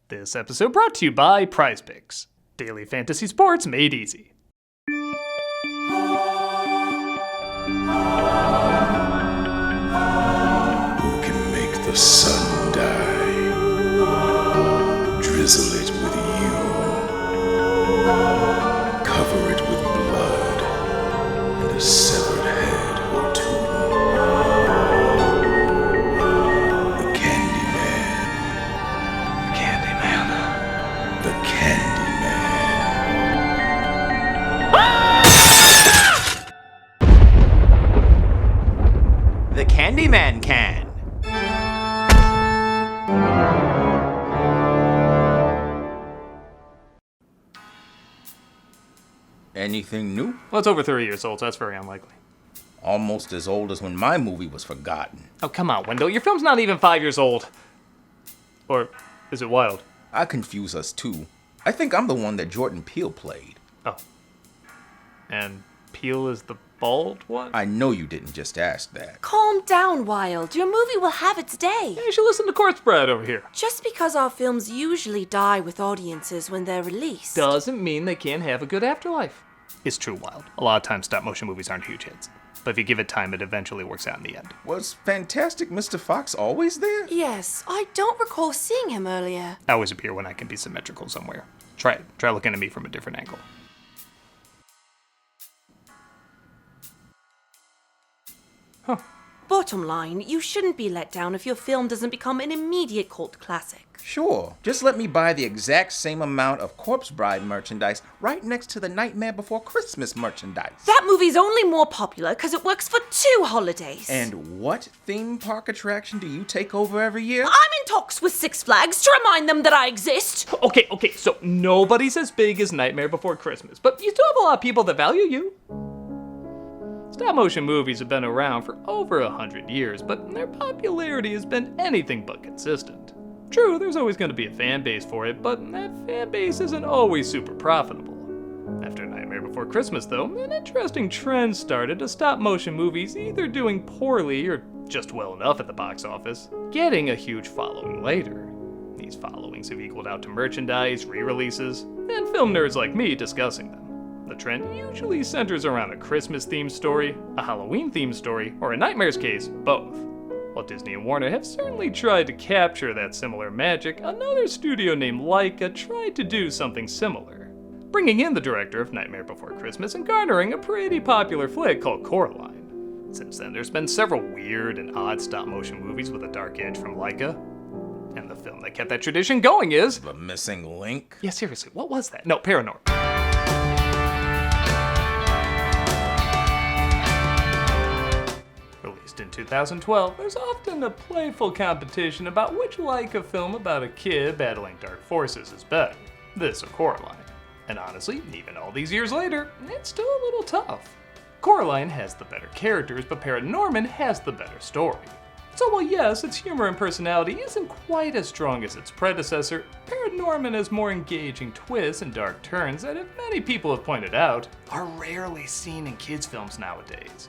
This episode brought to you by Prize Picks. Daily fantasy sports made easy. Who can make the sun die? Drizzle it with you. Cover it with blood and a severed head or two. The Candyman. The Candyman. The Candyman can. Anything new? Well, it's over 30 years old, so that's very unlikely. Almost as old as when my movie was forgotten. Oh, come on, Wendell. Your film's not even 5 years old. Or is it wild? I confuse us too. I think I'm the one that Jordan Peele played. Oh. And Peele is the bald one? I know you didn't just ask that. Calm down, Wild. Your movie will have its day. Yeah, you should listen to Corpse Bride over here. Just because our films usually die with audiences when they're released Doesn't mean they can't have a good afterlife. It's true, Wild. A lot of times stop-motion movies aren't huge hits. But if you give it time, it eventually works out in the end. Was Fantastic Mr. Fox always there? Yes, I don't recall seeing him earlier. I always appear when I can be symmetrical somewhere. Try it. Try looking at me from a different angle. Huh. Bottom line, you shouldn't be let down if your film doesn't become an immediate cult classic. Sure. Just let me buy the exact same amount of Corpse Bride merchandise right next to the Nightmare Before Christmas merchandise. That movie's only more popular because it works for 2 holidays. And what theme park attraction do you take over every year? I'm in talks with Six Flags to remind them that I exist. Okay, so nobody's as big as Nightmare Before Christmas, but you still have a lot of people that value you. Stop-motion movies have been around for over 100 years, but their popularity has been anything but consistent. True, there's always going to be a fan base for it, but that fan base isn't always super profitable. After Nightmare Before Christmas, though, an interesting trend started of stop-motion movies either doing poorly or just well enough at the box office, getting a huge following later. These followings have equaled out to merchandise, re-releases, and film nerds like me discussing them. The trend usually centers around a Christmas-themed story, a Halloween-themed story, or in Nightmare's case, both. While Disney and Warner have certainly tried to capture that similar magic, another studio named Laika tried to do something similar, bringing in the director of Nightmare Before Christmas and garnering a pretty popular flick called Coraline. Since then, there's been several weird and odd stop-motion movies with a dark edge from Laika, and the film that kept that tradition going is... The Missing Link? Yeah, seriously, what was that? No, ParaNorman. Released in 2012, there's often a playful competition about which Laika film about a kid battling dark forces is better, this or Coraline. And honestly, even all these years later, it's still a little tough. Coraline has the better characters, but ParaNorman has the better story. So while yes, its humor and personality isn't quite as strong as its predecessor, ParaNorman has more engaging twists and dark turns that, as many people have pointed out, are rarely seen in kids' films nowadays.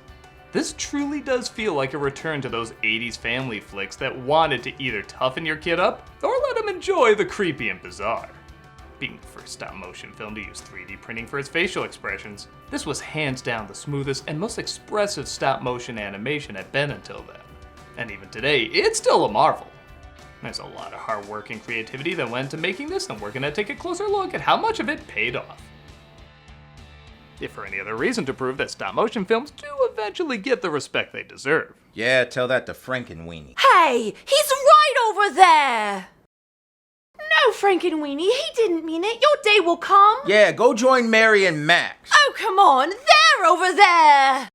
This truly does feel like a return to those 80s family flicks that wanted to either toughen your kid up or let him enjoy the creepy and bizarre. Being the first stop-motion film to use 3D printing for its facial expressions, this was hands down the smoothest and most expressive stop-motion animation had been until then. And even today, it's still a marvel. There's a lot of hard work and creativity that went into making this, and we're gonna take a closer look at how much of it paid off. If for any other reason to prove that stop-motion films do eventually get the respect they deserve. Yeah, tell that to Frankenweenie. Hey, he's right over there! No, Frankenweenie, he didn't mean it. Your day will come. Yeah, go join Mary and Max. Oh, come on, they're over there!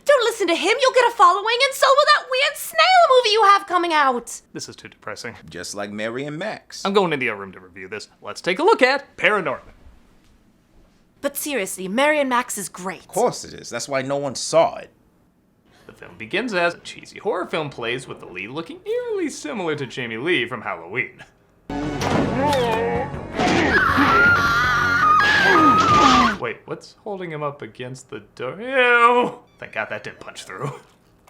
Don't listen to him, you'll get a following, and so will that weird snail movie you have coming out. This is too depressing. Just like Mary and Max. I'm going in the other room to review this. Let's take a look at ParaNorman. But seriously, Mary and Max is great. Of course it is. That's why no one saw it. The film begins as a cheesy horror film plays with the lead looking eerily similar to Jamie Lee from Halloween. Wait, what's holding him up against the door? Ew! Thank God that didn't punch through.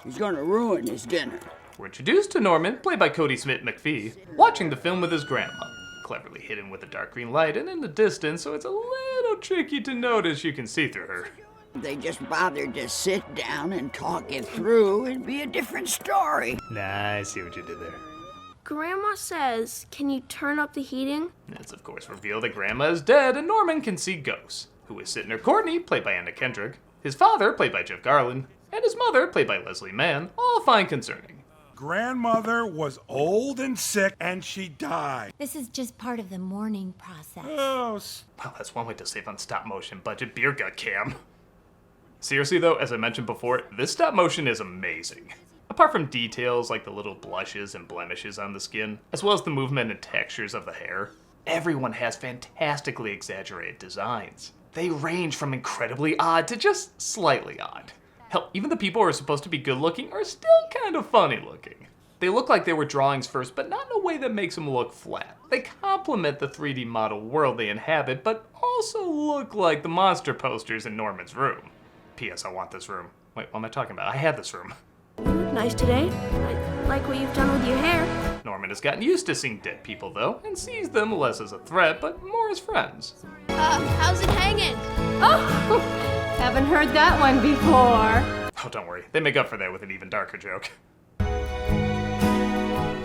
He's gonna ruin his dinner. We're introduced to Norman, played by Kodi Smit-McPhee, watching the film with his grandma. cleverly hidden with a dark green light and in the distance, so it's a little tricky to notice you can see through her. They just bothered to sit down and talk it through, it'd be a different story. Nah, I see what you did there. Grandma says, can you turn up the heating? It's of course revealed that Grandma is dead and Norman can see ghosts, who is Sidner Courtney, played by Anna Kendrick, his father, played by Jeff Garlin, and his mother, played by Leslie Mann, all fine concerning. Grandmother was old and sick, and she died. This is just part of the mourning process. Oh, Well, that's one way to save on stop motion budget beer gut cam. Seriously though, as I mentioned before, this stop motion is amazing. Apart from details like the little blushes and blemishes on the skin, as well as the movement and textures of the hair, everyone has fantastically exaggerated designs. They range from incredibly odd to just slightly odd. Hell, even the people who are supposed to be good looking are still kind of funny looking. They look like they were drawings first, but not in a way that makes them look flat. They complement the 3D model world they inhabit, but also look like the monster posters in Norman's room. P.S. I want this room. Wait, what am I talking about? I had this room. You look nice today. I like what you've done with your hair. Norman has gotten used to seeing dead people, though, and sees them less as a threat, but more as friends. How's it hanging? Oh, haven't heard that one before. Oh, don't worry. They make up for that with an even darker joke.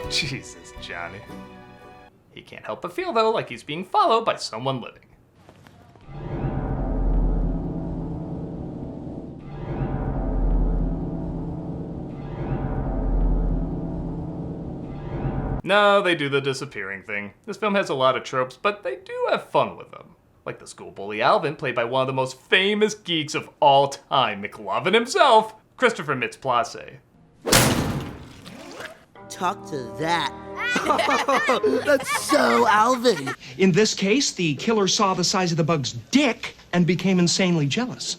Jesus, Johnny. He can't help but feel, though, like he's being followed by someone living. No, they do the disappearing thing. This film has a lot of tropes, but they do have fun with them. Like the school bully Alvin, played by one of the most famous geeks of all time, McLovin himself, Christopher Mintz-Plasse. Talk to that. That's so Alvin. In this case, the killer saw the size of the bug's dick and became insanely jealous.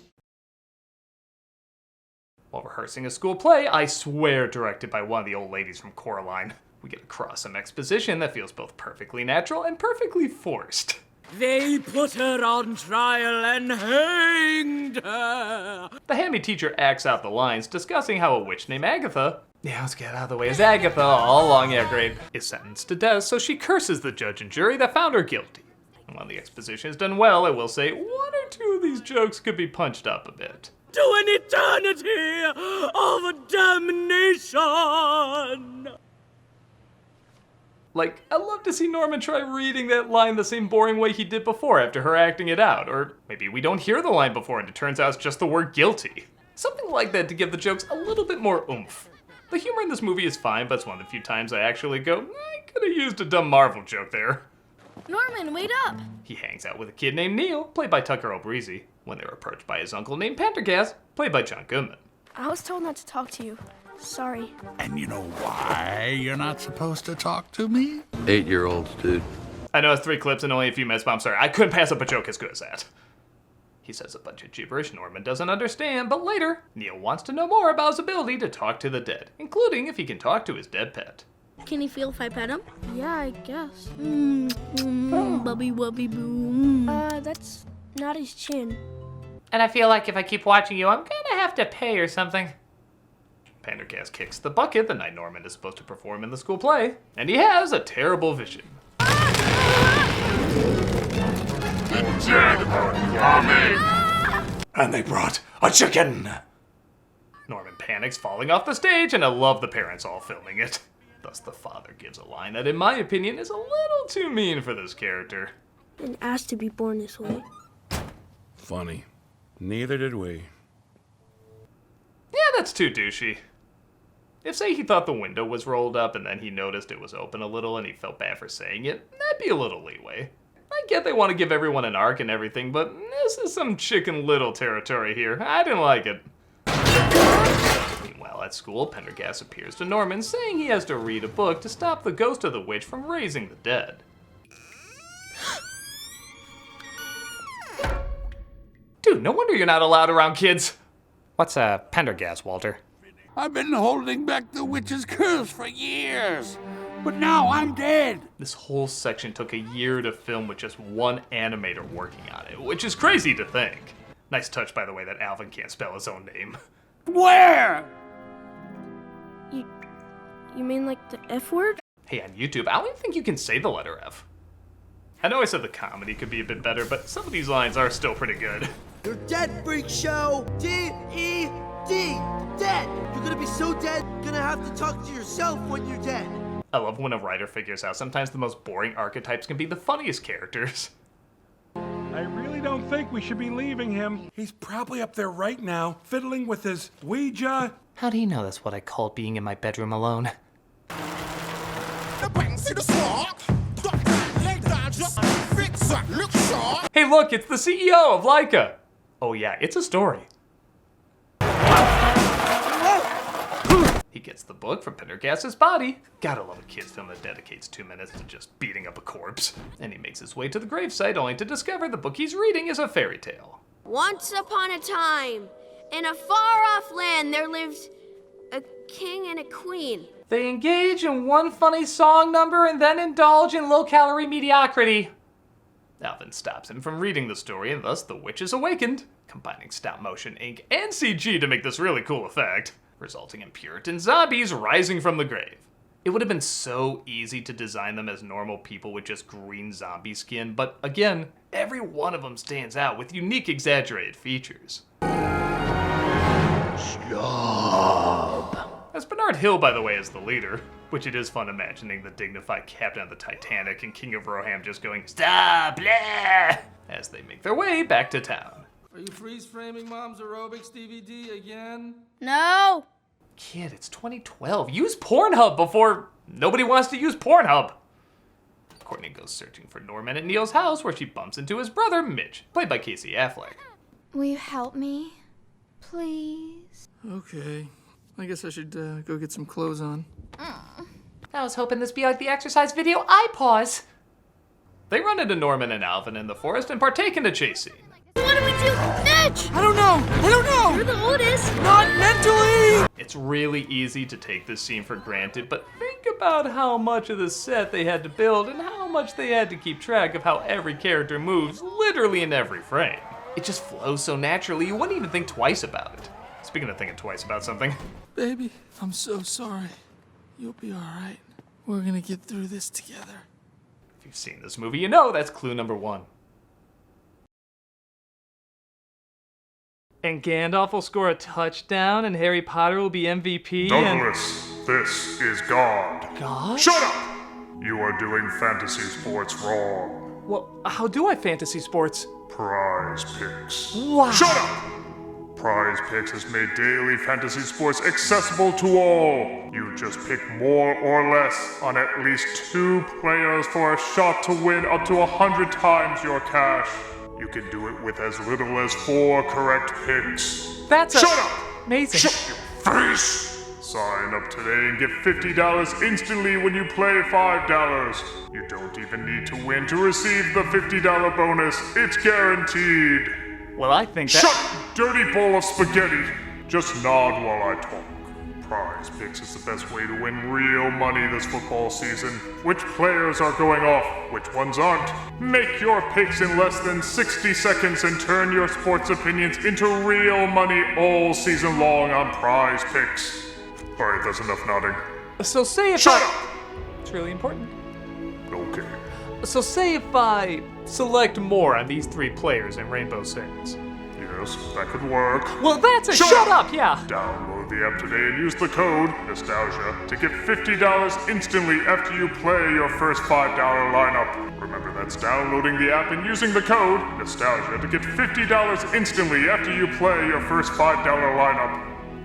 While rehearsing a school play, I swear directed by one of the old ladies from Coraline, we get across some exposition that feels both perfectly natural and perfectly forced. They put her on trial and hanged her. The hammy teacher acts out the lines, discussing how a witch named Agatha, yeah, let's get out of the way, is Agatha all along, yeah, great, is sentenced to death, so she curses the judge and jury that found her guilty. And while the exposition is done well, I will say one or two of these jokes could be punched up a bit. To an eternity of damnation. Like, I'd love to see Norman try reading that line the same boring way he did before after her acting it out. Or maybe we don't hear the line before and it turns out it's just the word guilty. Something like that to give the jokes a little bit more oomph. The humor in this movie is fine, but it's one of the few times I actually go, I could have used a dumb Marvel joke there. Norman, wait up. He hangs out with a kid named Neil, played by Tucker Albrizzi, when they're approached by his uncle named Pendergast, played by John Goodman. I was told not to talk to you. Sorry. And you know why you're not supposed to talk to me? 8-year-olds, dude. I know it's 3 clips and only a few minutes, but I'm sorry, I couldn't pass up a joke as good as that. He says a bunch of gibberish Norman doesn't understand, but later, Neil wants to know more about his ability to talk to the dead, including if he can talk to his dead pet. Can he feel if I pet him? Yeah, I guess. Bubby wubby boo. That's not his chin. And I feel like if I keep watching you, I'm gonna have to pay or something. Pendergast kicks the bucket the night Norman is supposed to perform in the school play, and he has a terrible vision. The dead are coming! And they brought a chicken! Norman panics, falling off the stage, and I love the parents all filming it. Thus the father gives a line that, in my opinion, is a little too mean for this character. Didn't ask to be born this way. funny. Neither did we. Yeah, that's too douchey. If, say, he thought the window was rolled up and then he noticed it was open a little and he felt bad for saying it, that'd be a little leeway. I get they want to give everyone an arc and everything, but this is some Chicken Little territory here. I didn't like it. Meanwhile, at school, Pendergast appears to Norman, saying he has to read a book to stop the ghost of the witch from raising the dead. Dude, no wonder you're not allowed around kids. What's Pendergast, Walter? I've been holding back the witch's curse for years, but now I'm dead. This whole section took a year to film with just one animator working on it, which is crazy to think. Nice touch, by the way, that Alvin can't spell his own name. Where? You mean like the F word? Hey, on YouTube, I don't even think you can say the letter F. I know I said the comedy could be a bit better, but some of these lines are still pretty good. You're dead, freak show! D-E-D! Dead! You're gonna be so dead, you're gonna have to talk to yourself when you're dead. I love when a writer figures out sometimes the most boring archetypes can be the funniest characters. I really don't think we should be leaving him. He's probably up there right now, fiddling with his Ouija. How do you know that's what I call being in my bedroom alone? Hey look, it's the CEO of Laika! Oh yeah, it's a story. He gets the book from Pendergast's body. Gotta love a kid's film that dedicates 2 minutes to just beating up a corpse. And he makes his way to the gravesite only to discover the book he's reading is a fairy tale. Once upon a time, in a far-off land, there lived a king and a queen. They engage in one funny song number and then indulge in low-calorie mediocrity. Alvin stops him from reading the story, and thus the witch is awakened, combining stop-motion, ink, and CG to make this really cool effect, resulting in Puritan zombies rising from the grave. It would have been so easy to design them as normal people with just green zombie skin, but again, every one of them stands out with unique exaggerated features. Stop. That's Bernard Hill, by the way, as the leader, which it is fun imagining the dignified captain of the Titanic and King of Roham just going, "Stop, blah," as they make their way back to town. Are you freeze-framing Mom's Aerobics DVD again? No. Kid, it's 2012. Use Pornhub before nobody wants to use Pornhub. Courtney goes searching for Norman at Neil's house, where she bumps into his brother, Mitch, played by Casey Affleck. Will you help me? Please? Okay. I guess I should go get some clothes on. I was hoping this would be like the exercise video I pause. They run into Norman and Alvin in the forest and partake in a chase scene. What do we do? Mitch! I don't know! You're the oldest. Not mentally! It's really easy to take this scene for granted, but think about how much of the set they had to build and how much they had to keep track of how every character moves, literally in every frame. It just flows so naturally, you wouldn't even think twice about it. Speaking of thinking twice about something. Baby, I'm so sorry. You'll be alright. We're gonna get through this together. If you've seen this movie, you know that's clue number 1. And Gandalf will score a touchdown, and Harry Potter will be MVP. Douglas, this is God. God? Shut up! You are doing fantasy sports wrong. Well, how do I fantasy sports? Prize Picks. Wow. Shut up! Prize Picks has made daily fantasy sports accessible to all. You just pick more or less on at least 2 players for a shot to win up to 100 times your cash. You can do it with as little as 4 correct picks. That's Shut up! Amazing. Shut your face! Sign up today and get $50 instantly when you play $5. You don't even need to win to receive the $50 bonus. It's guaranteed. Well, I think that— Shut, dirty bowl of spaghetti! Just nod while I talk. Prize Picks is the best way to win real money this football season. Which players are going off? Which ones aren't? Make your picks in less than 60 seconds and turn your sports opinions into real money all season long on Prize Picks. Alright, that's enough nodding. So say if Shut up! It's really important. Okay. So say if I select more on these 3 players in Rainbow Six. Yes, that could work. Well, that's a shut up, yeah. Download the app today and use the code Nostalgia to get $50 instantly after you play your first $5 lineup. Remember, that's downloading the app and using the code Nostalgia to get $50 instantly after you play your first $5 lineup.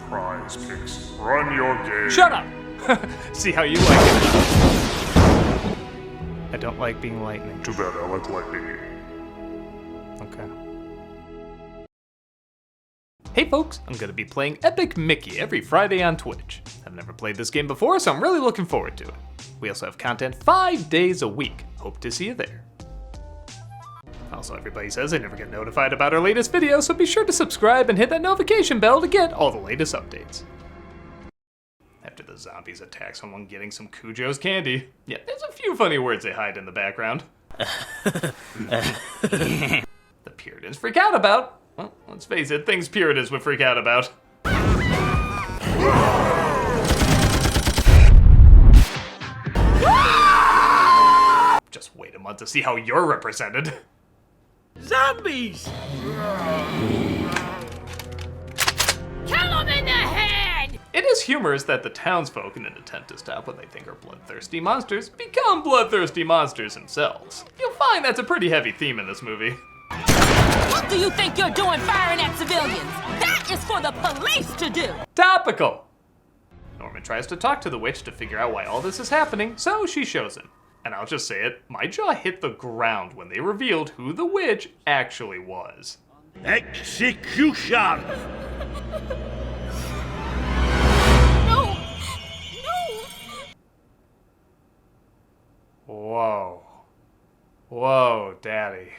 Prize Picks. Run your game. Shut up! See how you like it. I don't like being lightning. Too bad, I like lightning. Okay. Hey folks, I'm gonna be playing Epic Mickey every Friday on Twitch. I've never played this game before, so I'm really looking forward to it. We also have content 5 days a week. Hope to see you there. Also, everybody says they never get notified about our latest videos, so be sure to subscribe and hit that notification bell to get all the latest updates. After the zombies attack someone getting some Cujo's candy. Yeah, there's a few funny words they hide in the background. The Puritans freak out about. Well, let's face it, things Puritans would freak out about. Just wait a want to see how you're represented. Zombies! Kill them in the head! It is humorous that the townsfolk, in an attempt to stop what they think are bloodthirsty monsters, become bloodthirsty monsters themselves. You'll find that's a pretty heavy theme in this movie. What do you think you're doing firing at civilians? That is for the police to do! Topical! Norman tries to talk to the witch to figure out why all this is happening, so she shows him. And I'll just say it, my jaw hit the ground when they revealed who the witch actually was. Execution! No! Whoa. Whoa, Daddy.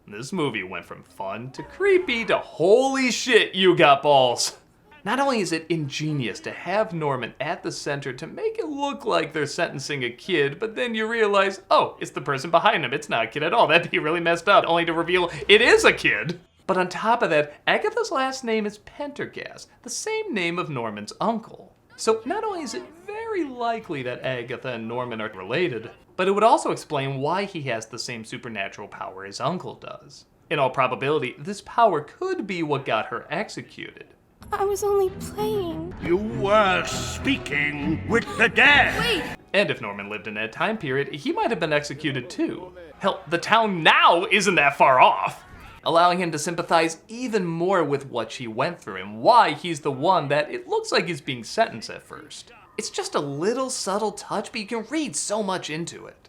This movie went from fun to creepy to holy shit, you got balls. Not only is it ingenious to have Norman at the center to make it look like they're sentencing a kid, but then you realize, oh, it's the person behind him. It's not a kid at all. That'd be really messed up, only to reveal it is a kid. But on top of that, Agatha's last name is Pendergast, the same name of Norman's uncle. So not only is it very likely that Agatha and Norman are related, but it would also explain why he has the same supernatural power his uncle does. In all probability, this power could be what got her executed. I was only playing. You were speaking with the dead! Wait! And if Norman lived in that time period, he might have been executed too. Hell, the town now isn't that far off, allowing him to sympathize even more with what she went through and why he's the one that it looks like is being sentenced at first. It's just a little subtle touch, but you can read so much into it.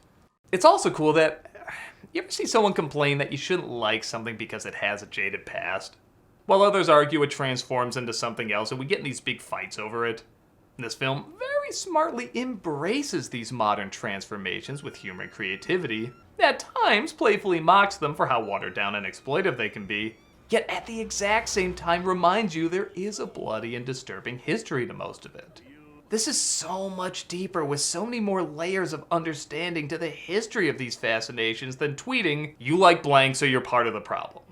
It's also cool that, you ever see someone complain that you shouldn't like something because it has a jaded past? While others argue it transforms into something else and we get in these big fights over it. This film very smartly embraces these modern transformations with humor and creativity, at times playfully mocks them for how watered down and exploitive they can be, yet at the exact same time reminds you there is a bloody and disturbing history to most of it. This is so much deeper with so many more layers of understanding to the history of these fascinations than tweeting, "You like blank so you're part of the problem."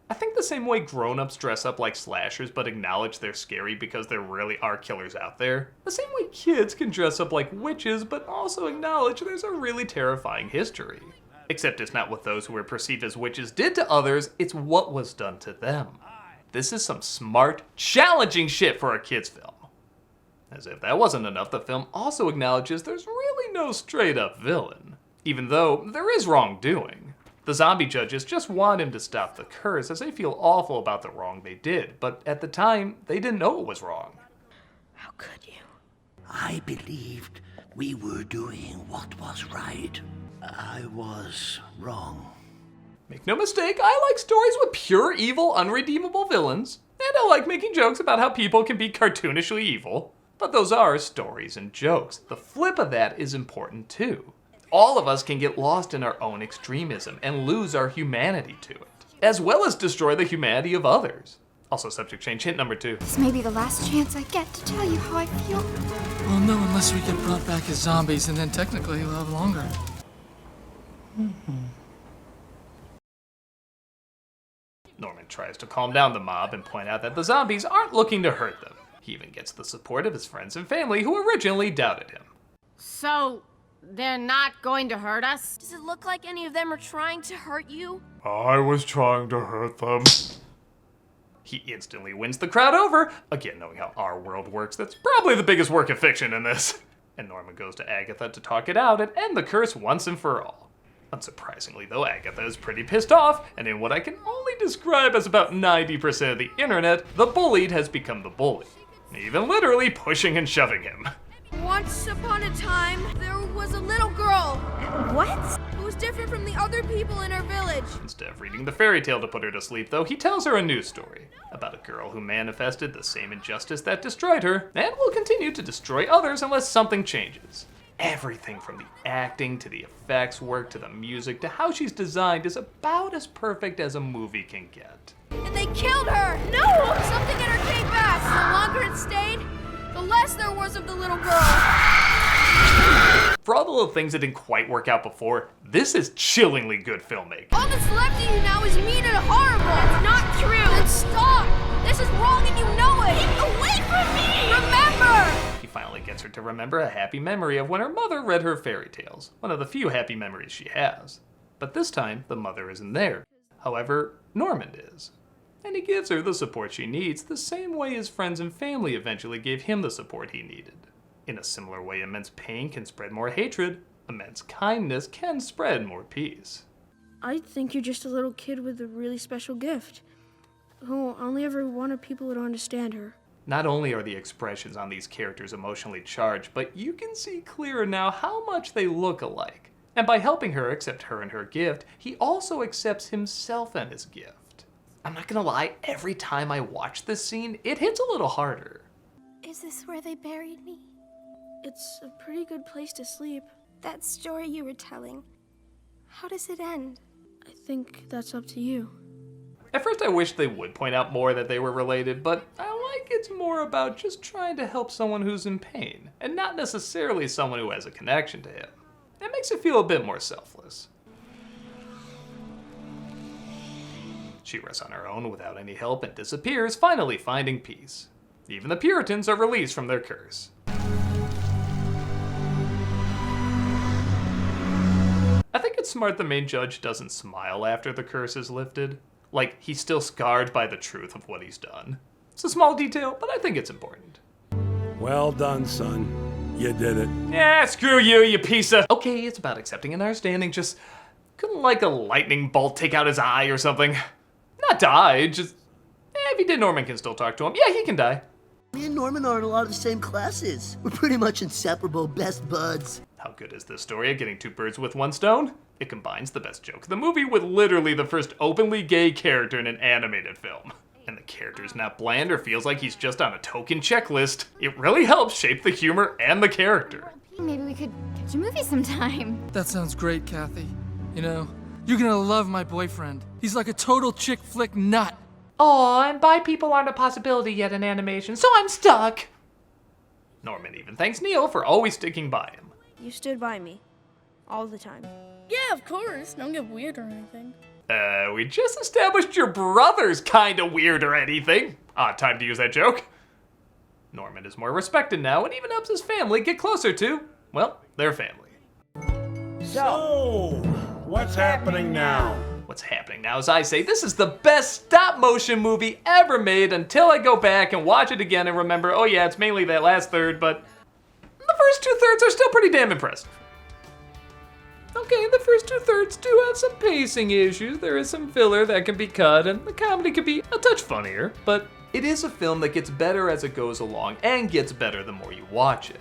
I think the same way grown-ups dress up like slashers but acknowledge they're scary because there really are killers out there, the same way kids can dress up like witches but also acknowledge there's a really terrifying history. Except it's not what those who were perceived as witches did to others, it's what was done to them. This is some smart, challenging shit for a kids' film. As if that wasn't enough, the film also acknowledges there's really no straight-up villain, even though there is wrongdoing. The zombie judges just want him to stop the curse as they feel awful about the wrong they did, but at the time, they didn't know it was wrong. How could you? I believed we were doing what was right. I was wrong. Make no mistake, I like stories with pure evil, unredeemable villains, and I like making jokes about how people can be cartoonishly evil. But those are stories and jokes. The flip of that is important too. All of us can get lost in our own extremism and lose our humanity to it, as well as destroy the humanity of others. Also subject change hint number 2. This may be the last chance I get to tell you how I feel. Well, no, unless we get brought back as zombies, and then technically we'll have longer. Norman tries to calm down the mob and point out that the zombies aren't looking to hurt them. He even gets the support of his friends and family who originally doubted him. So, they're not going to hurt us? Does it look like any of them are trying to hurt you? I was trying to hurt them. He instantly wins the crowd over. Again, knowing how our world works, that's probably the biggest work of fiction in this. And Norman goes to Agatha to talk it out and end the curse once and for all. Unsurprisingly though, Agatha is pretty pissed off, and in what I can only describe as about 90% of the internet, the bullied has become the bully. Even literally pushing and shoving him. Once upon a time, there was a little girl. What? Who was different from the other people in her village. Instead of reading the fairy tale to put her to sleep though, he tells her a new story about a girl who manifested the same injustice that destroyed her, and will continue to destroy others unless something changes. Everything from the acting to the effects work to the music to how she's designed is about as perfect as a movie can get. And they killed her! No! Something in her came back. The longer it stayed, the less there was of the little girl. For all the little things that didn't quite work out before, this is chillingly good filmmaking. All that's left of you now is mean and horrible. That's not true. Then stop! This is wrong and you know it. Get away from me! Remember! He finally gets her to remember a happy memory of when her mother read her fairy tales, one of the few happy memories she has. But this time, the mother isn't there. However, Norman is. And he gives her the support she needs the same way his friends and family eventually gave him the support he needed. In a similar way immense pain can spread more hatred, immense kindness can spread more peace. I think you're just a little kid with a really special gift, who only ever wanted people to understand her. Not only are the expressions on these characters emotionally charged, but you can see clearer now how much they look alike. And by helping her accept her and her gift, he also accepts himself and his gift. I'm not gonna lie, every time I watch this scene, it hits a little harder. Is this where they buried me? It's a pretty good place to sleep. That story you were telling, how does it end? I think that's up to you. At first I wished they would point out more that they were related, but I like it's more about just trying to help someone who's in pain, and not necessarily someone who has a connection to him. It makes it feel a bit more selfless. She rests on her own without any help and disappears, finally finding peace. Even the Puritans are released from their curse. I think it's smart the main judge doesn't smile after the curse is lifted. Like, he's still scarred by the truth of what he's done. It's a small detail, but I think it's important. Well done, son. You did it. Yeah, screw you, you piece of... Okay, it's about accepting and understanding, just... Couldn't like a lightning bolt take out his eye or something? Not die, just... if he did, Norman can still talk to him. Yeah, he can die. Me and Norman are in a lot of the same classes. We're pretty much inseparable best buds. How good is this story at getting two birds with one stone? It combines the best joke of the movie with literally the first openly gay character in an animated film. And the character's not bland or feels like he's just on a token checklist. It really helps shape the humor and the character. Maybe we could catch a movie sometime. That sounds great, Kathy. You know, you're gonna love my boyfriend. He's like a total chick flick nut. Aw, and bi people aren't a possibility yet in animation, so I'm stuck. Norman even thanks Neil for always sticking by him. You stood by me. All the time. Yeah, of course. Don't get weird or anything. We just established your brother's kinda weird or anything. Odd time to use that joke. Norman is more respected now and even helps his family get closer to, well, their family. So, what's happening now? What's happening now is I say this is the best stop motion movie ever made until I go back and watch it again and remember, oh yeah, it's mainly that last third, but the first 2/3 are still pretty damn impressive. Okay, the first 2/3 do have some pacing issues. There is some filler that can be cut, and the comedy could be a touch funnier, but it is a film that gets better as it goes along and gets better the more you watch it.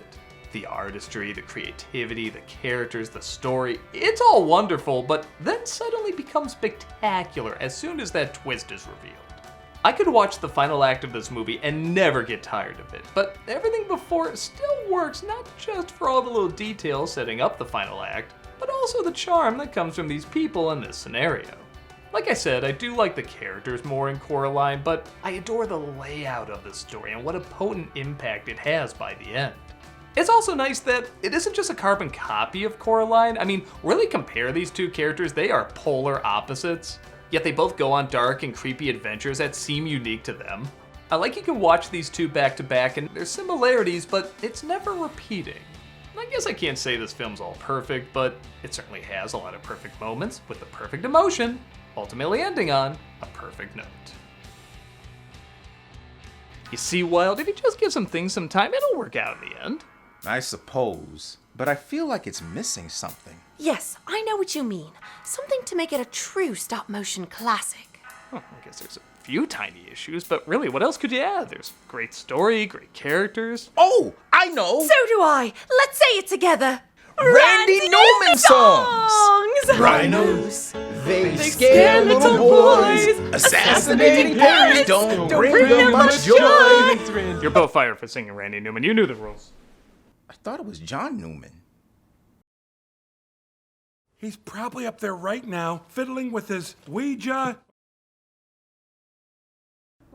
The artistry, the creativity, the characters, the story, it's all wonderful, but then suddenly becomes spectacular as soon as that twist is revealed. I could watch the final act of this movie and never get tired of it, but everything before it still works, not just for all the little details setting up the final act, but also the charm that comes from these people in this scenario. Like I said, I do like the characters more in Coraline, but I adore the layout of the story and what a potent impact it has by the end. It's also nice that it isn't just a carbon copy of Coraline. I mean, really compare these two characters, they are polar opposites, yet they both go on dark and creepy adventures that seem unique to them. I like you can watch these two back to back and there's similarities, but it's never repeating. I guess I can't say this film's all perfect, but it certainly has a lot of perfect moments with the perfect emotion, ultimately ending on a perfect note. You see, Wild, if you just give some things some time, it'll work out in the end. I suppose, but I feel like it's missing something. Yes, I know what you mean. Something to make it a true stop-motion classic. I guess there's a few tiny issues, but really, what else could you add? There's great story, great characters. Oh, I know! So do I! Let's say it together! Randy Newman songs! Rhinos, they scare little boys. Assassinating parents don't bring them much joy. You're both fired for singing Randy Newman. You knew the rules. I thought it was John Newman. He's probably up there right now, fiddling with his Ouija.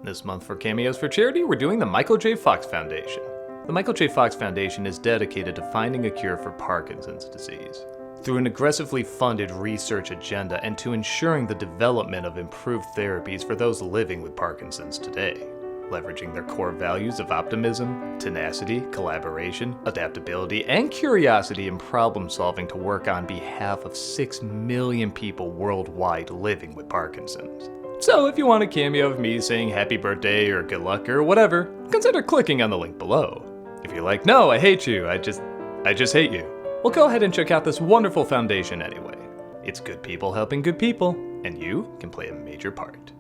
This month for Cameos for Charity, we're doing the Michael J. Fox Foundation. The Michael J. Fox Foundation is dedicated to finding a cure for Parkinson's disease through an aggressively funded research agenda and to ensuring the development of improved therapies for those living with Parkinson's today. leveraging their core values of optimism, tenacity, collaboration, adaptability, and curiosity in problem solving to work on behalf of 6 million people worldwide living with Parkinson's. So if you want a cameo of me saying happy birthday or good luck or whatever, consider clicking on the link below. If you're like, no, I hate you, I just hate you, well, go ahead and check out this wonderful foundation anyway. It's good people helping good people, and you can play a major part.